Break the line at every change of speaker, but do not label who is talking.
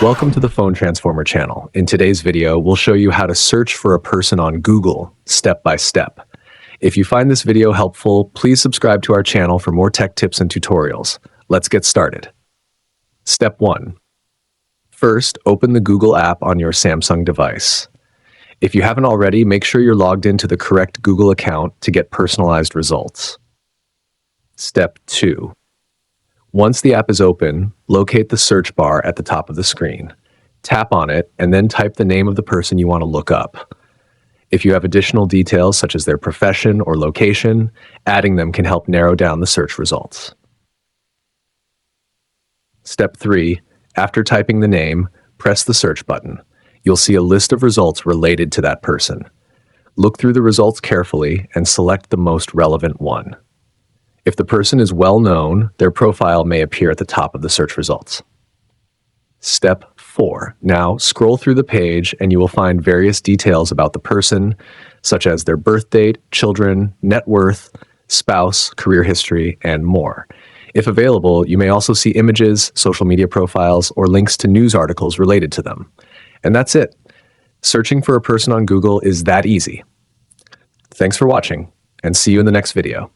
Welcome to the Phone Transformer channel. In today's video, we'll show you how to search for a person on Google step by step. If you find this video helpful, please subscribe to our channel for more tech tips and tutorials. Let's get started. Step 1. First, open the Google app on your Samsung device. If you haven't already, make sure you're logged into the correct Google account to get personalized results. Step 2. Once the app is open, locate the search bar at the top of the screen. Tap on it and then type the name of the person you want to look up. If you have additional details such as their profession or location, adding them can help narrow down the search results. Step 3. After typing the name, press the search button. You'll see a list of results related to that person. Look through the results carefully and select the most relevant one. If the person is well known, their profile may appear at the top of the search results. Step 4. Now scroll through the page and you will find various details about the person, such as their birth date, children, net worth, spouse, career history, and more. If available, you may also see images, social media profiles, or links to news articles related to them. And that's it. Searching for a person on Google is that easy. Thanks for watching, and see you in the next video.